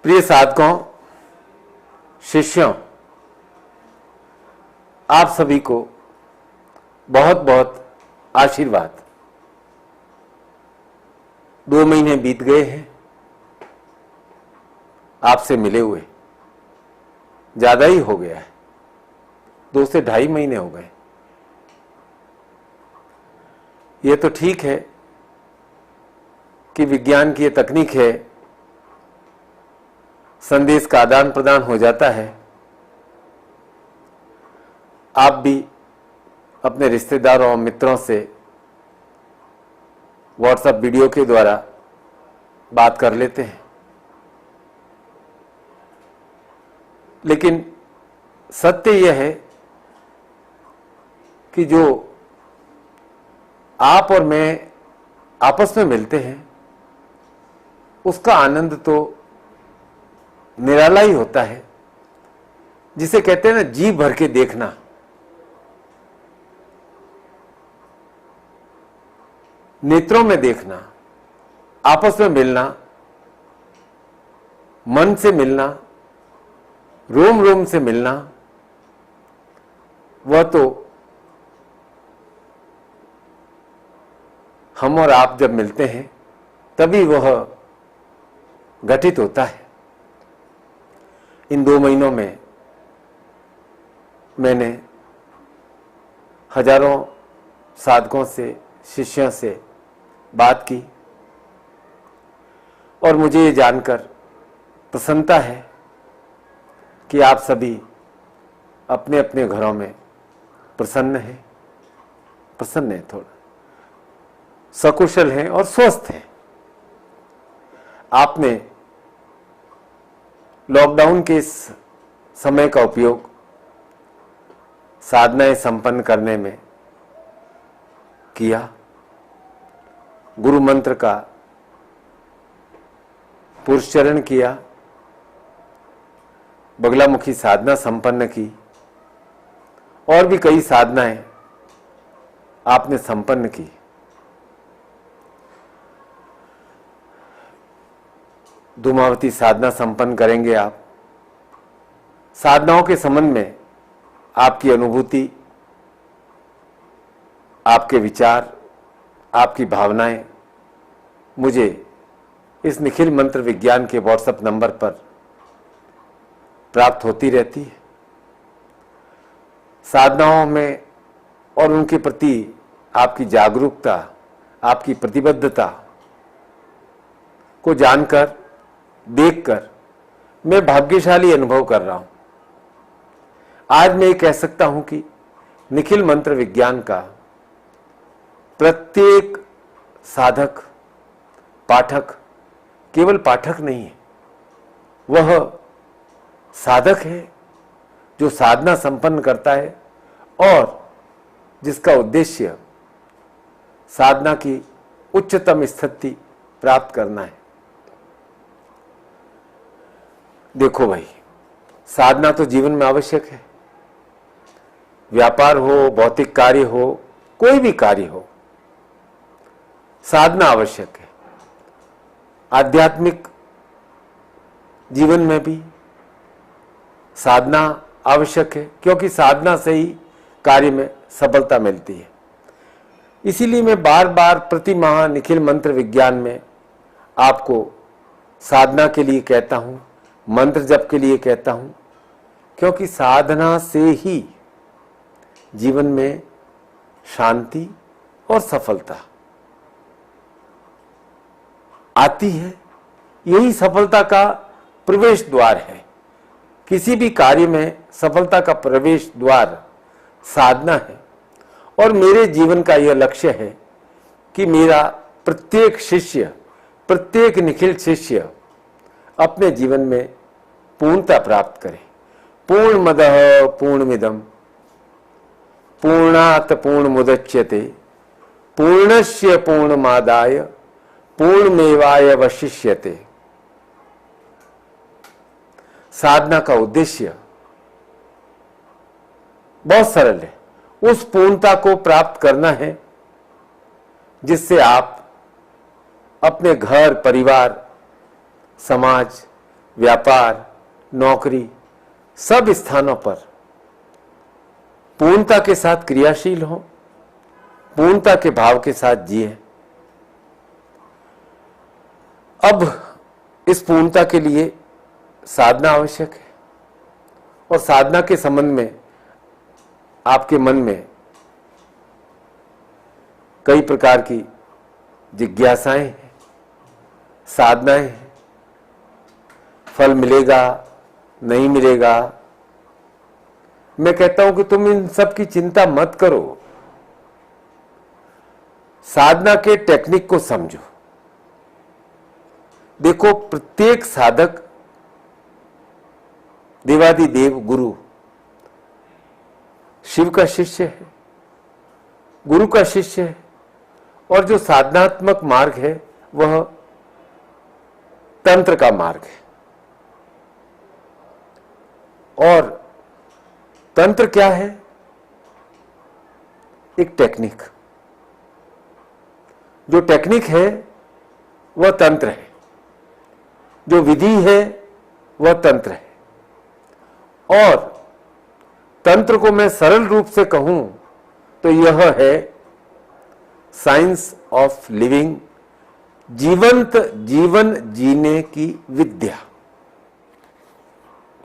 प्रिय साधकों, शिष्यों, आप सभी को बहुत बहुत आशीर्वाद। 2 महीने बीत गए हैं आपसे मिले हुए, ज्यादा ही हो गया है, 2 से 2.5 महीने हो गए। ये तो ठीक है कि विज्ञान की ये तकनीक है, संदेश का आदान प्रदान हो जाता है। आप भी अपने रिश्तेदारों और मित्रों से व्हाट्सएप वीडियो के द्वारा बात कर लेते हैं, लेकिन सत्य यह है कि जो आप और मैं आपस में मिलते हैं उसका आनंद तो निराला ही होता है, जिसे कहते हैं ना जी भर के देखना। नेत्रों में देखना, आपस में मिलना, मन से मिलना, रोम रोम से मिलना, वह तो हम और आप जब मिलते हैं तभी वह घटित होता है। इन 2 महीनों में मैंने हजारों साधकों से, शिष्यों से बात की और मुझे ये जानकर प्रसन्नता है कि आप सभी अपने अपने घरों में प्रसन्न हैं, थोड़ा सकुशल हैं और स्वस्थ हैं। आपने लॉकडाउन के इस समय का उपयोग साधनाएं संपन्न करने में किया, गुरु मंत्र का पुरुषचरण किया, बगलामुखी साधना संपन्न की और भी कई साधनाएं आपने संपन्न की। धूमावती साधना संपन्न करेंगे आप। साधनाओं के संबंध में आपकी अनुभूति, आपके विचार, आपकी भावनाएं मुझे इस निखिल मंत्र विज्ञान के व्हाट्सएप नंबर पर प्राप्त होती रहती है। साधनाओं में और उनके प्रति आपकी जागरूकता, आपकी प्रतिबद्धता को जानकर, देखकर मैं भाग्यशाली अनुभव कर रहा हूं। आज मैं ये कह सकता हूं कि निखिल मंत्र विज्ञान का प्रत्येक साधक, पाठक केवल पाठक नहीं है, वह साधक है जो साधना संपन्न करता है और जिसका उद्देश्य साधना की उच्चतम स्थिति प्राप्त करना है। देखो भाई, साधना तो जीवन में आवश्यक है। व्यापार हो, भौतिक कार्य हो, कोई भी कार्य हो, साधना आवश्यक है। आध्यात्मिक जीवन में भी साधना आवश्यक है, क्योंकि साधना से ही कार्य में सफलता मिलती है। इसीलिए मैं बार बार प्रति माह निखिल मंत्र विज्ञान में आपको साधना के लिए कहता हूं, मंत्र जप के लिए कहता हूं, क्योंकि साधना से ही जीवन में शांति और सफलता आती है। यही सफलता का प्रवेश द्वार है। किसी भी कार्य में सफलता का प्रवेश द्वार साधना है। और मेरे जीवन का यह लक्ष्य है कि मेरा प्रत्येक शिष्य, प्रत्येक निखिल शिष्य अपने जीवन में पूर्णता प्राप्त करे। पूर्णमदः पूर्णमिदं पूर्णात् पूर्णमुदच्यते पूर्णस्य पूर्णमादाय पूर्णमेवावशिष्यते। साधना का उद्देश्य बहुत सरल है, उस पूर्णता को प्राप्त करना है जिससे आप अपने घर, परिवार, समाज, व्यापार, नौकरी, सब स्थानों पर पूर्णता के साथ क्रियाशील हो, पूर्णता के भाव के साथ जिए। अब इस पूर्णता के लिए साधना आवश्यक है, और साधना के संबंध में आपके मन में कई प्रकार की जिज्ञासाएं हैं, साधनाएं हैं। फल मिलेगा, नहीं मिलेगा। मैं कहता हूं कि तुम इन सब की चिंता मत करो, साधना के टेक्निक को समझो। देखो, प्रत्येक साधक देवादिदेव गुरु शिव का शिष्य है, गुरु का शिष्य है, और जो साधनात्मक मार्ग है वह तंत्र का मार्ग है। और तंत्र क्या है? एक टेक्निक। जो टेक्निक है वह तंत्र है, जो विधि है वह तंत्र है। और तंत्र को मैं सरल रूप से कहूं तो यह है साइंस ऑफ लिविंग, जीवंत जीवन जीने की विद्या।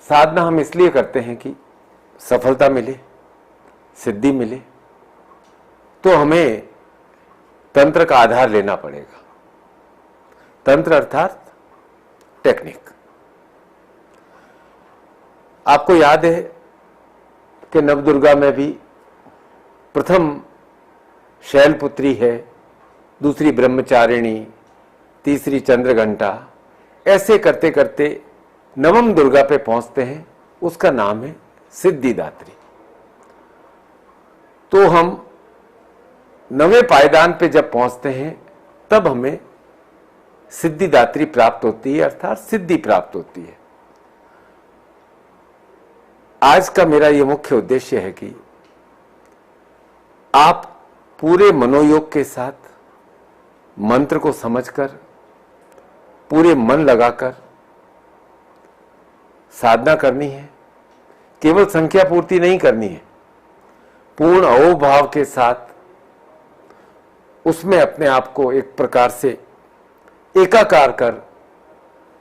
साधना हम इसलिए करते हैं कि सफलता मिले, सिद्धि मिले, तो हमें तंत्र का आधार लेना पड़ेगा। तंत्र अर्थात टेक्निक। आपको याद है कि नवदुर्गा में भी प्रथम शैलपुत्री है, दूसरी ब्रह्मचारिणी, तीसरी चंद्रघंटा, ऐसे करते करते नवम दुर्गा पे पहुंचते हैं। उसका नाम है सिद्धिदात्री। तो हम नवे पायदान पे जब पहुंचते हैं तब हमें सिद्धिदात्री प्राप्त होती है, अर्थात सिद्धि प्राप्त होती है। आज का मेरा यह मुख्य उद्देश्य है कि आप पूरे मनोयोग के साथ मंत्र को समझकर, पूरे मन लगाकर साधना करनी है। केवल संख्या पूर्ति नहीं करनी है, पूर्ण अहोभाव के साथ उसमें अपने आप को एक प्रकार से एकाकार कर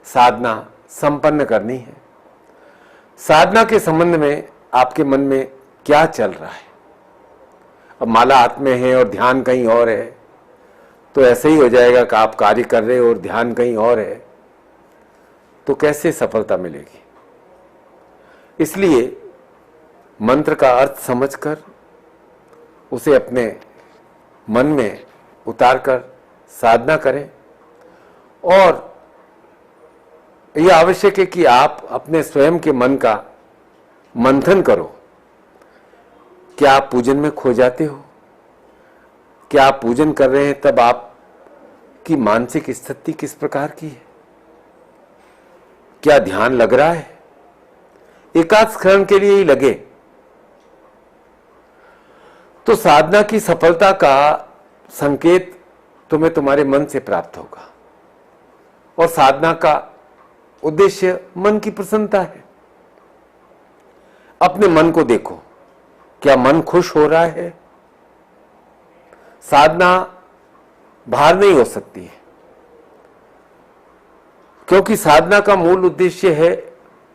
साधना संपन्न करनी है। साधना के संबंध में आपके मन में क्या चल रहा है? अब माला हाथ में है और ध्यान कहीं और है, तो ऐसे ही हो जाएगा कि आप कार्य कर रहे हो और ध्यान कहीं और है, तो कैसे सफलता मिलेगी? इसलिए मंत्र का अर्थ समझकर उसे अपने मन में उतारकर साधना करें। और यह आवश्यक है कि आप अपने स्वयं के मन का मंथन करो। क्या आप पूजन में खो जाते हो? क्या आप पूजन कर रहे हैं तब आपकी मानसिक स्थिति किस प्रकार की है? क्या ध्यान लग रहा है? एकाध क्षण के लिए ही लगे तो साधना की सफलता का संकेत तुम्हें तुम्हारे मन से प्राप्त होगा। और साधना का उद्देश्य मन की प्रसन्नता है। अपने मन को देखो, क्या मन खुश हो रहा है? साधना बाहर नहीं हो सकती है, क्योंकि साधना का मूल उद्देश्य है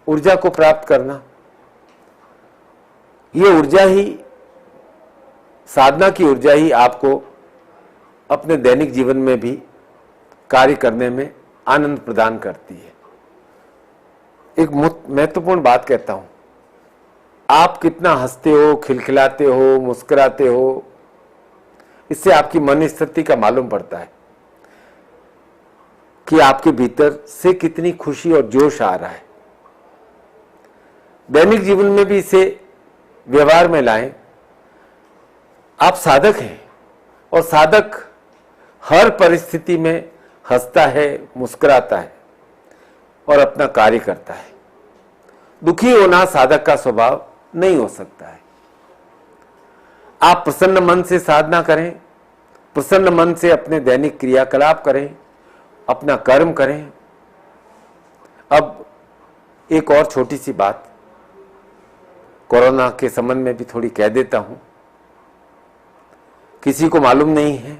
ऊर्जा को प्राप्त करना। यह ऊर्जा ही, साधना की ऊर्जा ही आपको अपने दैनिक जीवन में भी कार्य करने में आनंद प्रदान करती है। एक महत्वपूर्ण बात कहता हूं, आप कितना हंसते हो, खिलखिलाते हो, मुस्कुराते हो, इससे आपकी मन स्थिति का मालूम पड़ता है कि आपके भीतर से कितनी खुशी और जोश आ रहा है। दैनिक जीवन में भी इसे व्यवहार में लाएं। आप साधक हैं और साधक हर परिस्थिति में हंसता है, मुस्कुराता है और अपना कार्य करता है। दुखी होना साधक का स्वभाव नहीं हो सकता है। आप प्रसन्न मन से साधना करें, प्रसन्न मन से अपने दैनिक क्रियाकलाप करें, अपना कर्म करें। अब एक और छोटी सी बात कोरोना के संबंध में भी थोड़ी कह देता हूं। किसी को मालूम नहीं है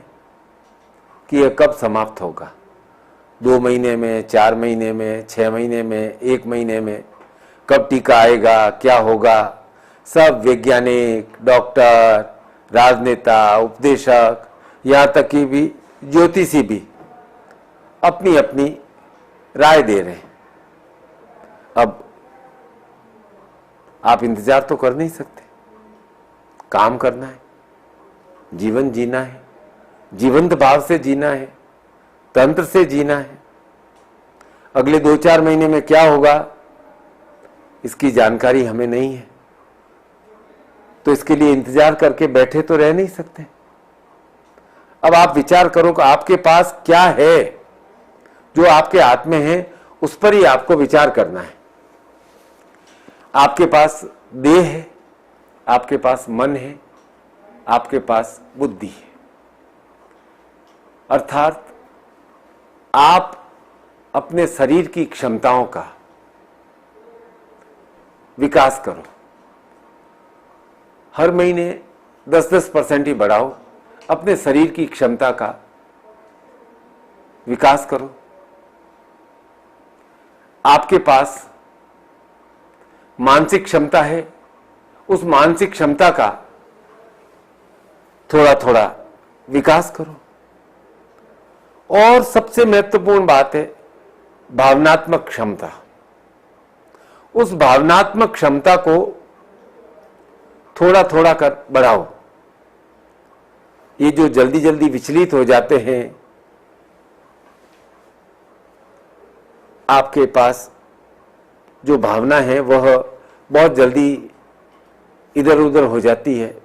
कि यह कब समाप्त होगा, 2 महीने में, 4 महीने में, 6 महीने में, 1 महीने में, कब टीका आएगा, क्या होगा। सब वैज्ञानिक, डॉक्टर, राजनेता, उपदेशक, यहाँ तक कि भी ज्योतिषी भी अपनी अपनी राय दे रहे हैं। अब आप इंतजार तो कर नहीं सकते, काम करना है, जीवन जीना है, जीवंत भाव से जीना है, तंत्र से जीना है। अगले 2-4 महीने में क्या होगा इसकी जानकारी हमें नहीं है, तो इसके लिए इंतजार करके बैठे तो रह नहीं सकते। अब आप विचार करो कि आपके पास क्या है, जो आपके हाथ में है उस पर ही आपको विचार करना है। आपके पास देह है, आपके पास मन है, आपके पास बुद्धि है, अर्थात आप अपने शरीर की क्षमताओं का विकास करो। हर महीने 10% ही बढ़ाओ, अपने शरीर की क्षमता का विकास करो। आपके पास मानसिक क्षमता है, उस मानसिक क्षमता का थोड़ा थोड़ा विकास करो। और सबसे महत्वपूर्ण बात है भावनात्मक क्षमता। उस भावनात्मक क्षमता को थोड़ा थोड़ा कर बढ़ाओ। ये जो जल्दी जल्दी विचलित हो जाते हैं, आपके पास जो भावना है वह बहुत जल्दी इधर उधर हो जाती है।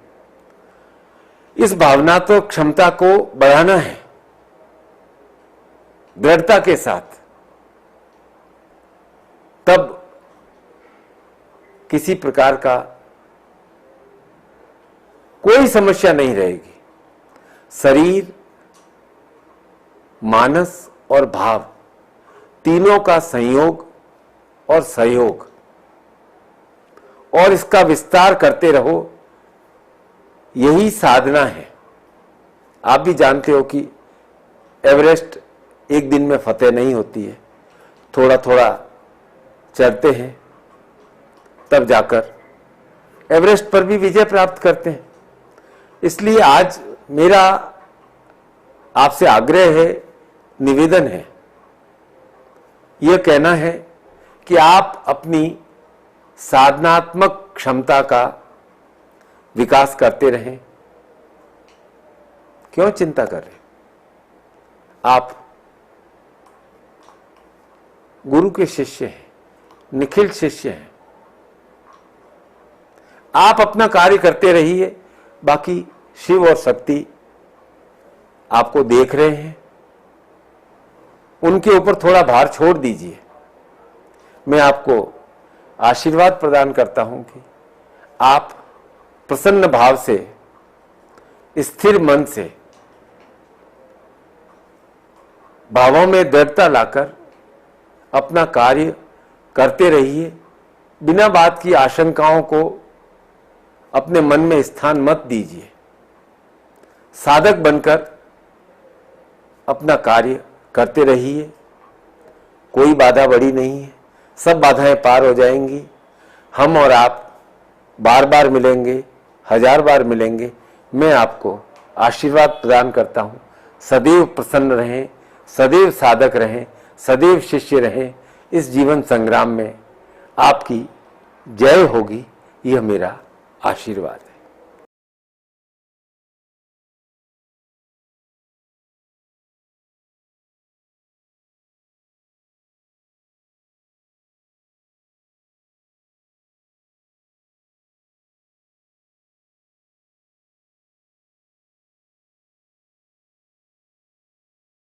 इस भावनात्मक क्षमता को बढ़ाना है दृढ़ता के साथ, तब किसी प्रकार का कोई समस्या नहीं रहेगी। शरीर, मानस और भाव तीनों का संयोग और सहयोग, और इसका विस्तार करते रहो, यही साधना है। आप भी जानते हो कि एवरेस्ट एक दिन में फतेह नहीं होती है, थोड़ा थोड़ा चढ़ते हैं, तब जाकर एवरेस्ट पर भी विजय प्राप्त करते हैं। इसलिए आज मेरा आपसे आग्रह है, निवेदन है, यह कहना है कि आप अपनी साधनात्मक क्षमता का विकास करते रहें। क्यों चिंता कर रहे? आप गुरु के शिष्य हैं, निखिल शिष्य हैं। आप अपना कार्य करते रहिए, बाकी शिव और शक्ति आपको देख रहे हैं, उनके ऊपर थोड़ा भार छोड़ दीजिए। मैं आपको आशीर्वाद प्रदान करता हूं कि आप प्रसन्न भाव से, स्थिर मन से, भावों में दृढ़ता लाकर अपना कार्य करते रहिए। बिना बात की आशंकाओं को अपने मन में स्थान मत दीजिए। साधक बनकर अपना कार्य करते रहिए। कोई बाधा बड़ी नहीं है, सब बाधाएं पार हो जाएंगी। हम और आप बार बार मिलेंगे, 1000 बार मिलेंगे। मैं आपको आशीर्वाद प्रदान करता हूं, सदैव प्रसन्न रहें, सदैव साधक रहें, सदैव शिष्य रहें। इस जीवन संग्राम में आपकी जय होगी, यह मेरा आशीर्वाद है।